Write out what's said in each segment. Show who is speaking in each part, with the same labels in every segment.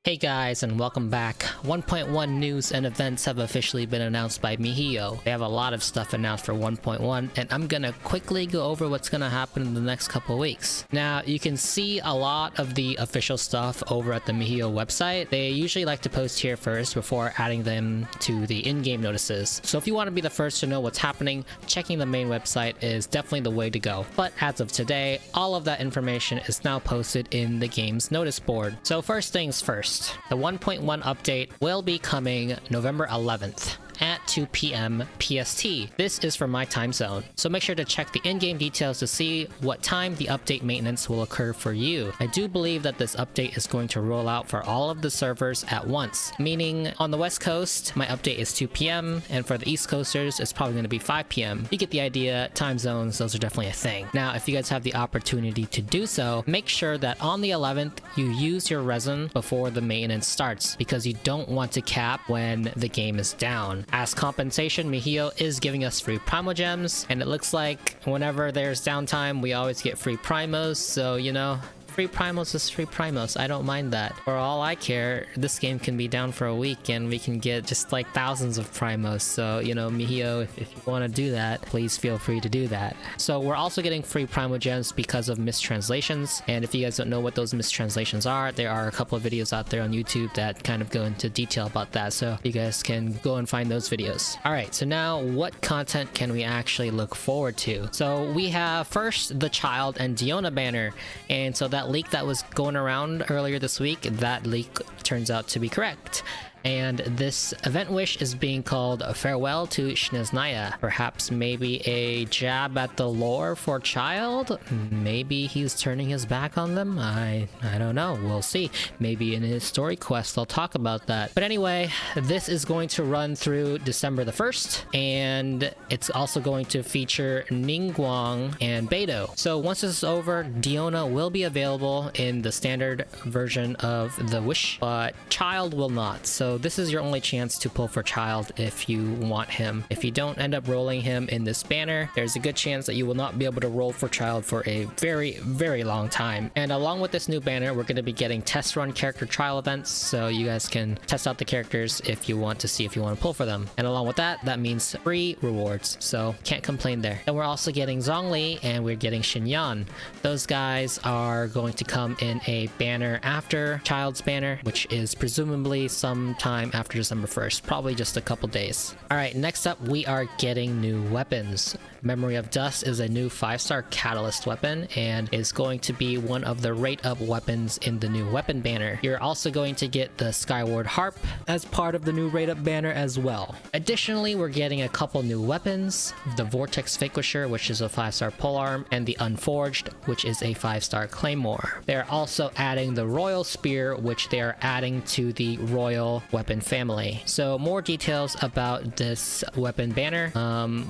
Speaker 1: Hey guys, and welcome back. 1.1 news and events have officially been announced by miHoYo. They have a lot of stuff announced for 1.1, and I'm gonna quickly go over what's gonna happen in the next couple weeks. Now, you can see a lot of the official stuff over at the miHoYo website. They usually like to post here first before adding them to the in-game notices. So if you want to be the first to know what's happening, checking the main website is definitely the way to go. But as of today, all of that information is now posted in the game's notice board. So first things first. The 1.1 update will be coming November 11th at 2 p.m. PST. This is for my time zone, so make sure to check the in-game details to see what time the update maintenance will occur for you. I do believe that this update is going to roll out for all of the servers at once, meaning on the West Coast, my update is 2 p.m, and for the East Coasters, it's probably going to be 5 p.m. You get the idea. Time zones, those are definitely a thing. Now, if you guys have the opportunity to do so, make sure that on the 11th, you use your resin before the maintenance starts, because you don't want to cap when the game is down. As compensation, miHoYo is giving us free Primo Gems, and it looks like whenever there's downtime, we always get free Primos, so you know, free Primos is free Primos. I don't mind that. For all I care, this game can be down for a week and we can get just like thousands of Primos. So, you know, miHoYo, if you want to do that, please feel free to do that. So we're also getting free Primo Gems because of mistranslations. And if you guys don't know what those mistranslations are, there are a couple of videos out there on YouTube that kind of go into detail about that. So you guys can go and find those videos. All right, so now what content can we actually look forward to? So we have first the Child and Diona banner. And so that leak that was going around earlier this week, that leak turns out to be correct. And this event wish is being called Farewell to Snezhnaya. Perhaps maybe a jab at the lore for Child? Maybe he's turning his back on them? I don't know. We'll see. Maybe in his story quest they'll talk about that. But anyway, this is going to run through December the 1st, and it's also going to feature Ningguang and Beidou. So once this is over, Diona will be available in the standard version of the wish, but Child will not. So this is your only chance to pull for Child if you want him. If you don't end up rolling him in this banner, there's a good chance that you will not be able to roll for Child for a very, very long time. And along with this new banner, we're going to be getting test run character trial events, so you guys can test out the characters if you want to see if you want to pull for them. And along with that, that means free rewards, so can't complain there. And we're also getting Zhongli and we're getting Xinyan. Those guys are going to come in a banner after Child's banner, which is presumably some time after December 1st, probably just a couple days. All right, next up we are getting new weapons. Memory of Dust is a new 5-star catalyst weapon and is going to be one of the rate up weapons in the new weapon banner. You're also going to get the Skyward Harp as part of the new rate up banner as well. Additionally, we're getting a couple new weapons, the Vortex Vanquisher, which is a 5-star polearm, and the Unforged, which is a 5-star claymore. They're also adding the Royal Spear, which they are adding to the Royal weapon family. So more details about this weapon banner.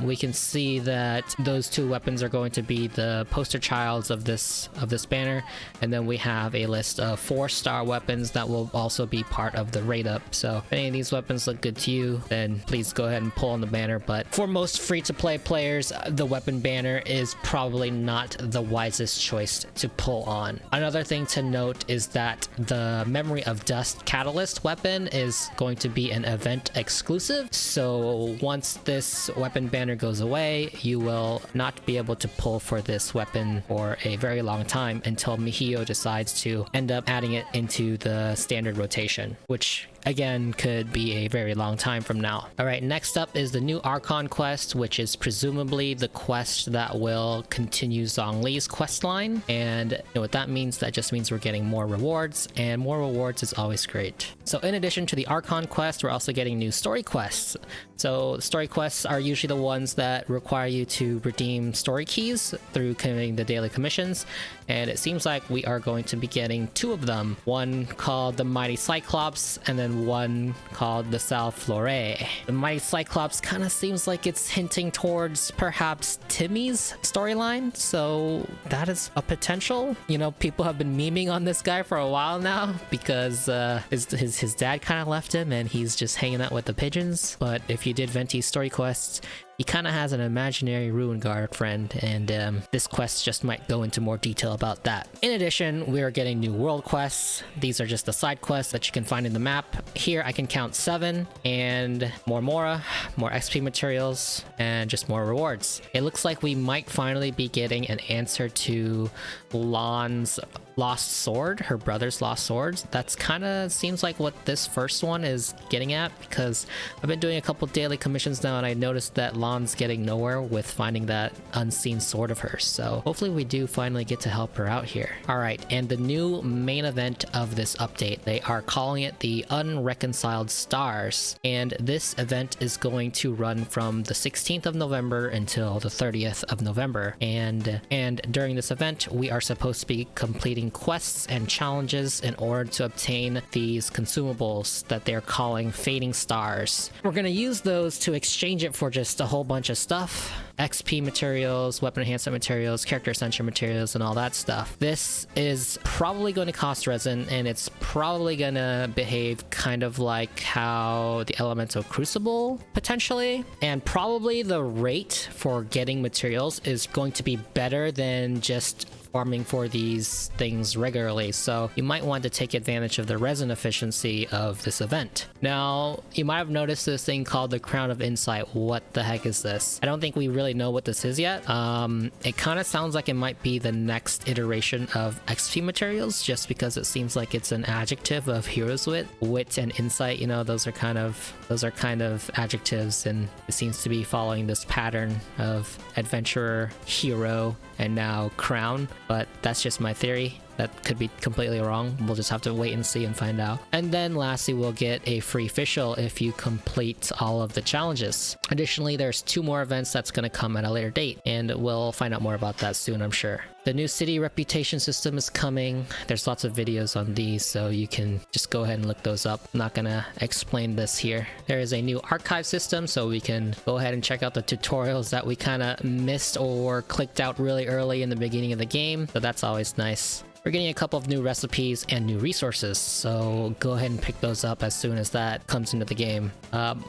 Speaker 1: We can see that those two weapons are going to be the poster childs of this banner, and then we have a list of 4-star weapons that will also be part of the rate up. So if any of these weapons look good to you, then please go ahead and pull on the banner. But for most free-to-play players, the weapon banner is probably not the wisest choice to pull on. Another thing to note is that the Memory of Dust catalyst weapon is going to be an event exclusive, so once this weapon banner goes away, you will not be able to pull for this weapon for a very long time until miHoYo decides to end up adding it into the standard rotation, which again could be a very long time from now. All right, next up is the new Archon quest, which is presumably the quest that will continue Zhongli's quest line. And you know what that means? That just means we're getting more rewards, and more rewards is always great. So in addition to the Archon quest, we're also getting new story quests. So story quests are usually the ones that require you to redeem story keys through committing the daily commissions, and it seems like we are going to be getting 2 of them. One called the Mighty Cyclops, and then one called the Sal Flore. The Mighty Cyclops kind of seems like it's hinting towards perhaps Timmy's storyline, so that is a potential. You know, people have been memeing on this guy for a while now because his dad kind kind of left him and he's just hanging out with the pigeons. But if you did Venti's story quests, he kind of has an imaginary ruin guard friend, and this quest just might go into more detail about that. In addition, we are getting new world quests. These are just the side quests that you can find in the map. Here I can count 7, and more Mora, more XP materials, and just more rewards. It looks like we might finally be getting an answer to Lan's lost sword, her brother's lost swords. That's kind of seems like what this first one is getting at, because I've been doing a couple daily commissions now and I noticed that Lan's getting nowhere with finding that unseen sword of hers. So hopefully we do finally get to help her out here. Alright, and the new main event of this update, they are calling it the Unreconciled Stars, and this event is going to run from the 16th of November until the 30th of November, and during this event we are supposed to be completing quests and challenges in order to obtain these consumables that they're calling Fading Stars. We're going to use those to exchange it for just a whole bunch of stuff. XP materials, weapon enhancement materials, character extension materials, and all that stuff. This is probably going to cost resin, and it's probably going to behave kind of like how the Elemental Crucible potentially, and probably the rate for getting materials is going to be better than just farming for these things regularly, so you might want to take advantage of the resin efficiency of this event. Now, you might have noticed this thing called the Crown of Insight. What the heck is this? I don't think we really know what this is yet. It kind of sounds like it might be the next iteration of XP materials, just because it seems like it's an adjective of Hero's Wit and Insight. You know, those are kind of adjectives, and it seems to be following this pattern of adventurer, hero, and now crown. But that's just my theory. That could be completely wrong. We'll just have to wait and see and find out. And then lastly, we'll get a free official if you complete all of the challenges. Additionally, there's 2 more events that's going to come at a later date, and we'll find out more about that soon, I'm sure. The new city reputation system is coming. There's lots of videos on these, so you can just go ahead and look those up. I'm not gonna explain this here. There is a new archive system, so we can go ahead and check out the tutorials that we kind of missed or clicked out really early in the beginning of the game, so that's always nice. We're getting a couple of new recipes and new resources, so go ahead and pick those up as soon as that comes into the game.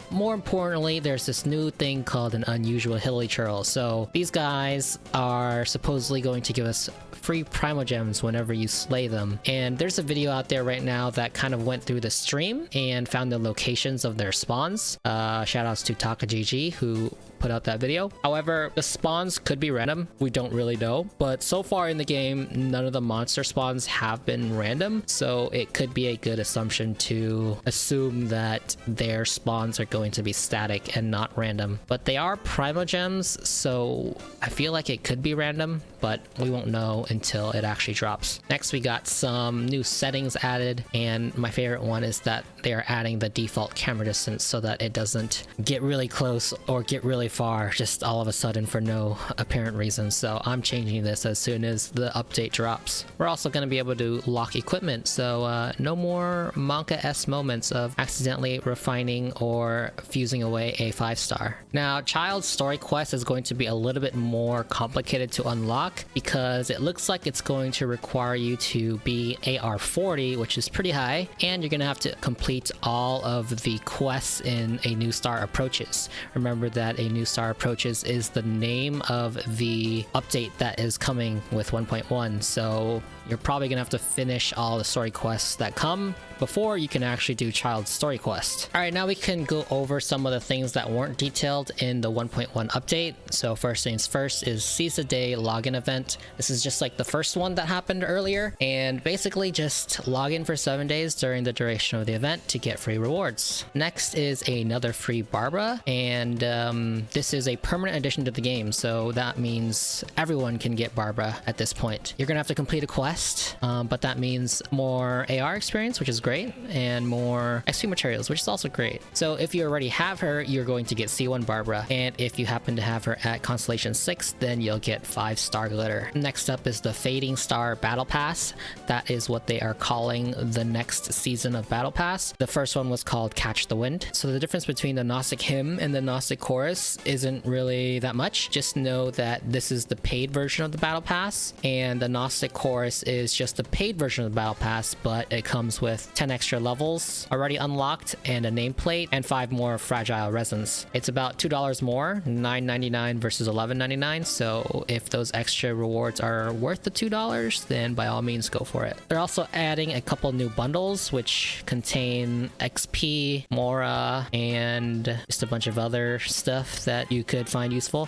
Speaker 1: More importantly, there's this new thing called an unusual hilly churl. So these guys are supposedly going to give us free primogems whenever you slay them, and there's a video out there right now that kind of went through the stream and found the locations of their spawns. Shoutouts to TakaGG who put out that video. However, the spawns could be random. We don't really know, but so far in the game, none of the monster spawns have been random, so it could be a good assumption to assume that their spawns are going to be static and not random. But they are primogems, so I feel like it could be random, but we won't know until it actually drops. Next, we got some new settings added, and my favorite one is that they are adding the default camera distance so that it doesn't get really close or get really far just all of a sudden for no apparent reason. So I'm changing this as soon as the update drops. We're also going to be able to lock equipment, so no more Monka-esque moments of accidentally refining or fusing away a 5-star. Now, Child's Story Quest is going to be a little bit more complicated to unlock because it looks like it's going to require you to be AR 40, which is pretty high, and you're going to have to complete all of the quests in A New Star Approaches. Remember that A New Star Approaches is the name of the update that is coming with 1.1, so you're probably gonna have to finish all the story quests that come before you can actually do Child's Story Quest. Alright, now we can go over some of the things that weren't detailed in the 1.1 update. So first things first is Seize the Day login event. This is just like the first one that happened earlier, and basically just log in for 7 days during the duration of the event to get free rewards. Next is another free Barbara, and this is a permanent addition to the game, so that means everyone can get Barbara at this point. You're gonna have to complete a quest, but that means more AR experience, which is great, and more XP materials, which is also great. So if you already have her, you're going to get C1 Barbara, and if you happen to have her at Constellation 6, then you'll get 5-star glitter. Next up is the Fading Star Battle Pass. That is what they are calling the next season of Battle Pass. The first one was called Catch the Wind. So the difference between the Gnostic Hymn and the Gnostic Chorus isn't really that much. Just know that this is the paid version of the Battle Pass, and the Gnostic Chorus is just the paid version of the Battle Pass, but it comes with 10 extra levels already unlocked and a nameplate and 5 more fragile resins. It's about $2 more, $9.99 versus $11.99. So if those extra rewards are worth the $2, then by all means go for it. They're also adding a couple new bundles which contain XP, Mora, and just a bunch of other stuff that you could find useful.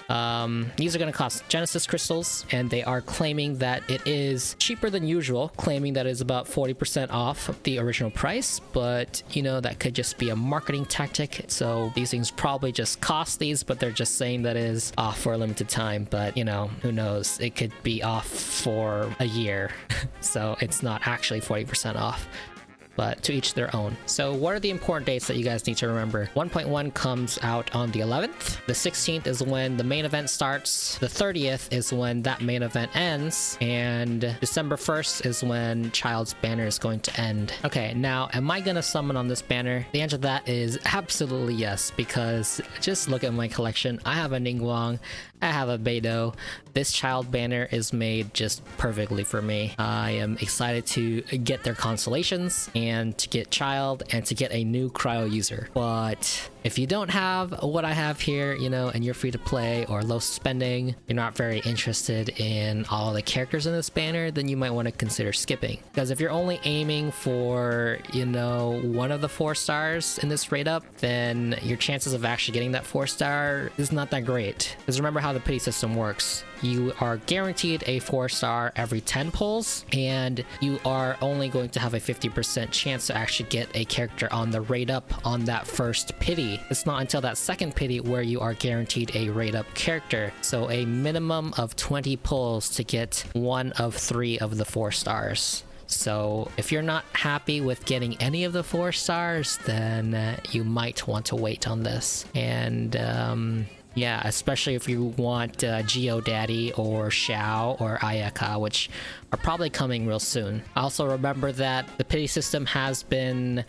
Speaker 1: These are going to cost Genesis crystals, and they are claiming that it is cheaper than usual, claiming that it is about 40% off the original price, but you know, that could just be a marketing tactic. So these things probably just cost these, but they're just saying that it is off for a limited time. But you know, who knows, it could be off for a year. So it's not actually 40% off, but to each their own. So what are the important dates that you guys need to remember? 1.1 comes out on the 11th. The 16th is when the main event starts. The 30th is when that main event ends. And December 1st is when Child's banner is going to end. Okay, now am I gonna summon on this banner? The answer to that is absolutely yes, because just look at my collection. I have a Ningguang, I have a Beidou. This Child banner is made just perfectly for me. I am excited to get their constellations and to get Child and to get a new cryo user. But if you don't have what I have here, you know, and you're free to play or low spending, you're not very interested in all the characters in this banner, then you might want to consider skipping. Because if you're only aiming for, you know, one of the 4 stars in this rate up, then your chances of actually getting that 4-star is not that great. Because remember how the pity system works. You are guaranteed a 4-star every 10 pulls, and you are only going to have a 50% chance to actually get a character on the rate up on that first pity. It's not until that second pity where you are guaranteed a rate up character. So a minimum of 20 pulls to get 1 of 3 of the 4 stars. So if you're not happy with getting any of the 4 stars, then you might want to wait on this. And yeah, especially if you want Geodaddy or Xiao or Ayaka, which are probably coming real soon. Also remember that the pity system has been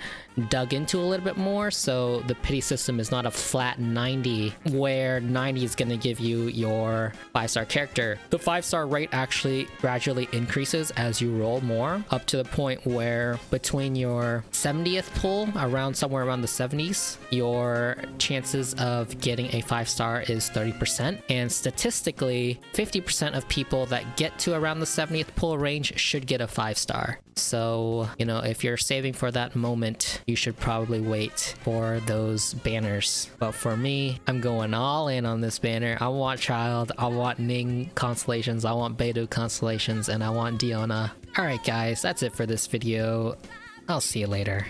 Speaker 1: dug into a little bit more, so the pity system is not a flat 90 where 90 is going to give you your 5-star character. The 5-star rate actually gradually increases as you roll more, up to the point where between your 70th pull, somewhere around the 70s, your chances of getting a 5-star is 30%, and statistically 50% of people that get to around the 70th pull range should get a 5-star. So, you know, if you're saving for that moment, you should probably wait for those banners. But for me, I'm going all in on this banner. I want Child, I want Ning constellations, I want Beidou constellations, and I want Diona. Alright guys, that's it for this video. I'll see you later.